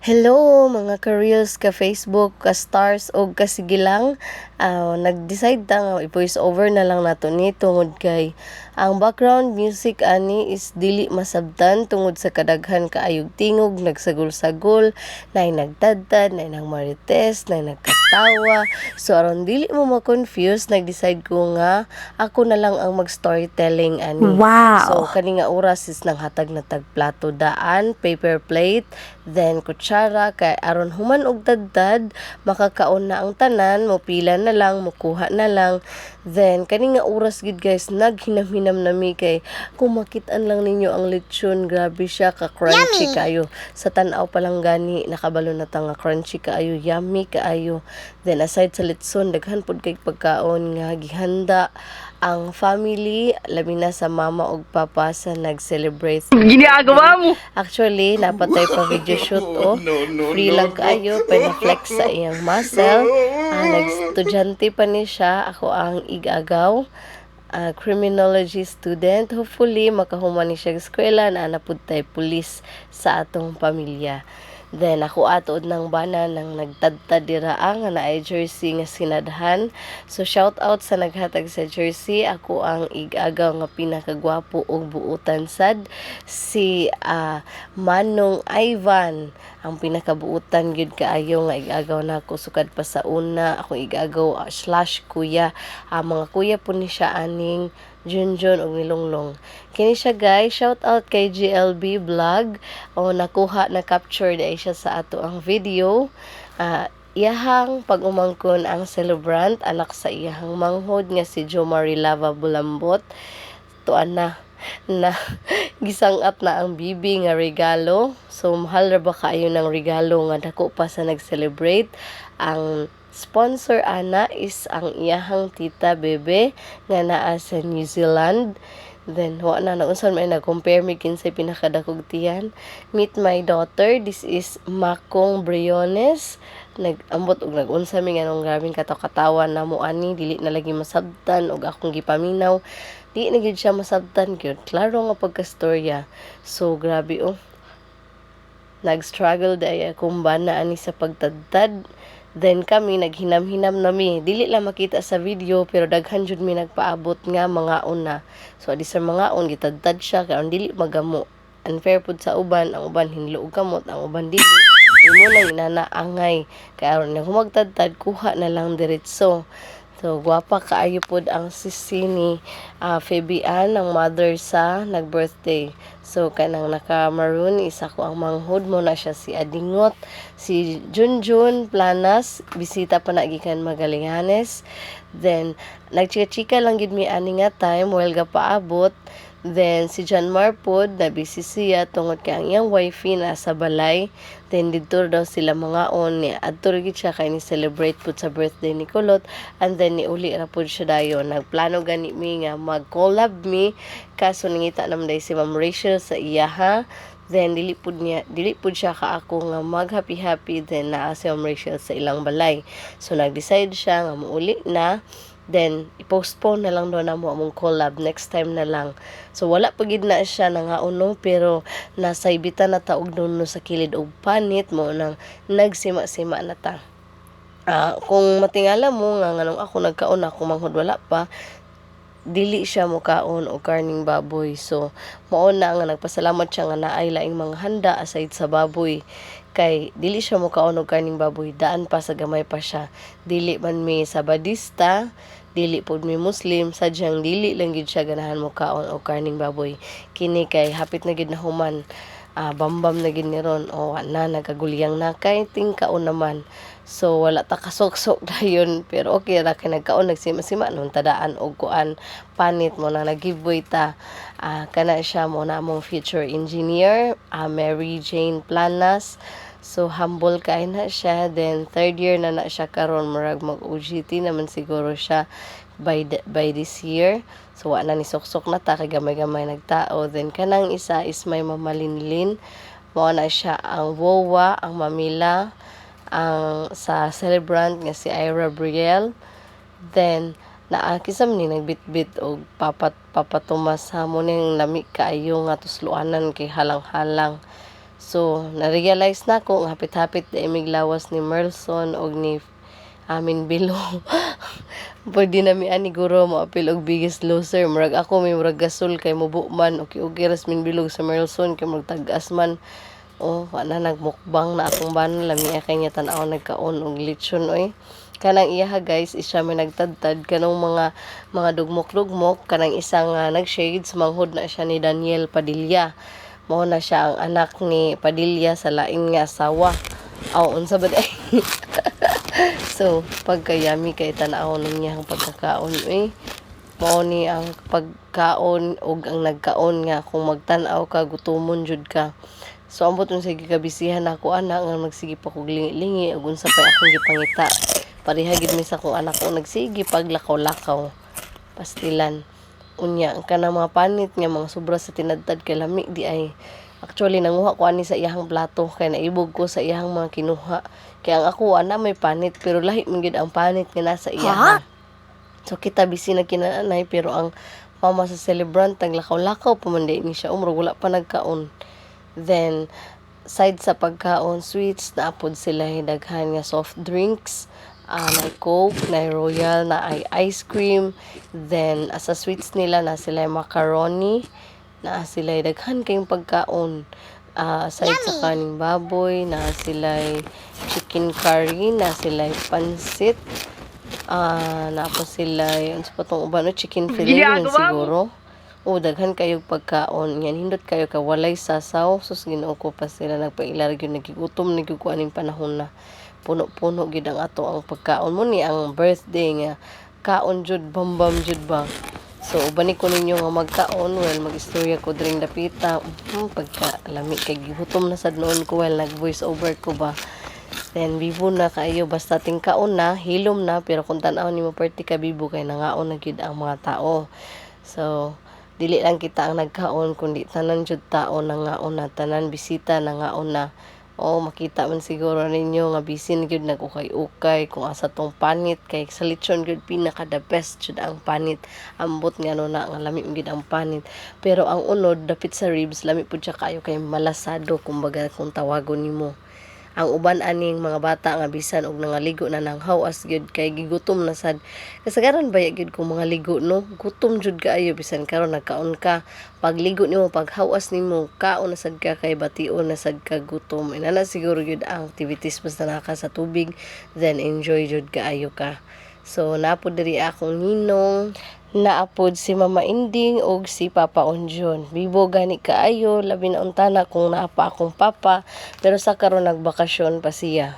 Hello mga ka-reels, ka-Facebook, ka-stars o kasigilang. Nag-decide ta nga i-voice over na lang nato ni tungod kay ang background music ani is dili masabtan tungod sa kadaghan kaayog tingog, nagsagol-sagol, nay nagtadtad, nay nang marites, nay nagkatawa. So aron dili mo ma-confuse, nag-decide ko nga ako na lang ang mag-storytelling ani. So Wow! kani nga oras is nang hatag na tag plato daan, paper plate, then kutsara kay aron human og tadtad makakaon na ang tanan, mopila na lang, mokuha na lang. Then kani nga oras gid guys naghinam-hinam nami kay kung makit-an lang ninyo ang lechon, grabe siya ka crunchy kayo. Sa tan-aw pa lang gani nakabalo na ta nga crunchy kaayo, yummy kaayo. Then aside sa litson daghan pud kay pagkaon nga gihanda ang family, labi na sa mama ug papa sa nag-celebrate sa Ginagawa mo! Actually, napatay pa video shoot free lang kaayo, flex sa iyang muscle. Nag-estudyante pa ni siya, ako ang igagaw. Criminology student. Hopefully, makahuman ni siya sa eskwela na napud tay pulis sa atong pamilya. Then, ako atod ng bana nang nagtadtad dira nga naay jersey nga sinadhan. So, shout out sa naghatag sa jersey. Ako ang igagaw nga pinakagwapo og buutan sad. Si Manong Ivan, ang pinakabuutan gyud kaayo nga igagaw nako sukad pa sa una. Ako igagaw slash kuya. Mga kuya po ni siya aning Junjun og Nilonglong. Kini siya guys, shout out kay GLB Vlog. Nakuha na capture day siya sa ato ang video. Iyahang pag-umangkon ang celebrant anak sa iyahang manghod nga si Jo Marilava Bulambot. Tuan na gisangat na ang bibi nga regalo. So mahal ra ba kaayo ng regalo nga dako pa sa nag-celebrate. Ang sponsor ana is ang iyahang tita Bebe nga naa sa New Zealand. Then wa na unsan may nag-compare mi kinsay pinakadakog tiyan. Meet my daughter, this is Makong Briones. Nag-ambot og nag-unsa mi nganong grabing kataw-katawan na mo ani dili na lagi masabtan og akong gipaminaw. Di na gyud siya masabtan gyud. Klaro nga pagkastorya. So grabe nag-struggle day akong bana ani sa pagtadtad. Then kami naghinam-hinam nami. Dili lang makita sa video pero daghan jud mi nagpaabot nga mga una. So di sa mga on gitadtad siya kay dili magamo. Unfair pud sa uban, ang uban hinlo og kamot, ang uban dili. Imo lang inanaangay kay aron na humagtadtad kuha na lang diretso. So, gwapa kaayo pod ang sisi ni Fabian, ang mother sa nag-birthday. So, kanang naka-maroon, isa ko ang manghod mo na siya si Adingot, si Junjun Planas, bisita pa na gikan Magalinganes. Then, nagchika-chika lang gid mi ani nga time, while paabot. Then, si John Marpod, nabisi siya tungod kay ang iyang wifey nasa balay. Then, dito daw sila mga on. Adto rin siya kay ni-celebrate po sa birthday ni Kulot. And then, niuli na po siya dayon. Nagplano gani mi nga mag-collab mi. Kaso, nangita naman dahi si Ma'am Rachel sa iya ha. Then, dili pud siya kaako nga mag-happy-happy. Then, naa si Ma'am Rachel sa ilang balay. So, nag-decide siya nga muuli na. Then, i-postpone na lang doon na mo among collab. Next time na lang. So, wala pa gid na siya nangaon pero nasa ibitan na taog doon sa kilid og panit mo nang nagsima-sima na ta. Kung matingala mo nga nganong ako nagkaon ako manghod wala pa, dili siya mukaon og karning baboy. So, mao na nga nagpasalamat siya nga naay laing mga handa aside sa baboy. Kay dili siya mukaon og karning baboy, daan pa sa gamay pa siya. Dili man mi sabadista, dili pod mi Muslim, sadyang dili lang gid siya ganahan mukaon og karning baboy. Kini kay hapit na gid na human. Bambam na gid ni ron o na nagagulyang na kay tingkaon naman. So wala ta kasok-sok dayon pero okay ra kay nagkaon nagsima-sima nun tadaan og kuan panit mo na nag-giveaway ta. Kana siya mo na among future engineer, Mary Jane Planas. So humble kay na siya, then third year na siya karon murag mag-OJT naman siguro siya by this year. So wa na ni sok-sok na ta kay gamay-gamay nagtao. Then kanang isa is may mamalinlin. Mao na siya ang Wowa, ang Mamila, ang sa celebrant nga si Ira Brielle. Then naakisam ni nagbitbit og papatumas hamon ning lami kaayo nga tusluanan kay halang-halang. So na-realize na ko nga hapit-hapit na imig lawas ni Merlson og ni amin Bilo. Pwede na mi ani guro mo apil og biggest loser. Murag ako may murag gasol kay mubo man okay ras min bilog sa Merlson kay murag tagas man. Oh, wala nagmukbang na akong banal lami kay niya tan-aw nagkaon og lechon oy. Kanang iyaha guys, isa may nagtadtad kanong mga dugmok-dugmok kanang isang nag-shades manghod na siya ni Daniel Padilla. Mao na siya ang anak ni Padilla sa lain nga asawa. Aw unsa ba day? So, pagkayami kay tan-aw niya ang pagkakaon mao ni ang pagkaon og ang nagkaon nga kung magtan-aw ka gutomon jud ka. So ambot nun sige kabisihan ako anak nga nagsige pa kog lingi-lingi ug unsa pa akong gipangita. Pareha gid mi sa kong anak ko nagsige paglakaw-lakaw. Pastilan. Unya ang kanang mga panit nga mga sobra sa tinadtad kay lami di ay. Actually nanguha ko ani sa iyahang plato kay naibog ko sa iyahang mga kinuha. Kaya ang ako ana may panit pero lahi man gid ang panit nga nasa iyaha. So kita busy na kinanay pero ang mama sa celebrant naglakaw-lakaw pa man ni siya umro wala pa nagkaon. Then side sa pagkaon sweets naapod sila daghan nga soft drinks. Na Coke, na Royal, na ice cream. Then, sa sweets nila na sila macaroni, na sila daghan kayong pagkaon. Side sa kaning baboy, na sila chicken curry, na sila pansit, na po sila, ano sa patong uban, chicken fillet yun siguro. O, daghan kayong pagkaon. Yan, hindot kayo ka walay sasaw. Sus, ginoo ko pa sila nagpailar yun, nagigutom, nagigukuan yung panahon na puno-puno gid ang ato ang pagkaon mo ni ang birthday nga kaon jud bambam jud ba. So ubani ko ninyo nga magkaon well magistorya ko dring dapita pagka lami kay gihutom na sad noon ko well nag voice over ko ba. Then bibo na kayo basta tingkaon na hilom na pero kung tan-aw nimo perti ka bibo kay nangaon na gid ang mga tao. So dili lang kita ang nagkaon kundi tanan jud tao nangaon na tanan bisita nangaon na. Makita man siguro ninyo nga bisin gyud nag-ukay-ukay kung asa tong panit kay sa lechon gyud pinaka the best jud ang panit. Ambot nga no na nga lami gyud ang panit. Pero ang unod dapit sa ribs lami pud siya kayo kay malasado kumbaga kung tawagon nimo. Ang uban aning mga bata nga bisan og nangaligo na nang hawas gyud kay gigutom na sad. Kasagaran baya gyud kung mga ligo no, gutom jud kaayo bisan karon nagkaon ka. Pagligo nimo paghawas nimo kaon na sad ka kay bation na sad ka gutom. Inana siguro gyud ang activities basta naka sa tubig then enjoy jud kaayo ka. So napod diri akong ninong naapod si Mama Inding og si Papa Onjon. Bibo gani kaayo labi na untana kung naapa akong papa pero sa karon nagbakasyon pa siya.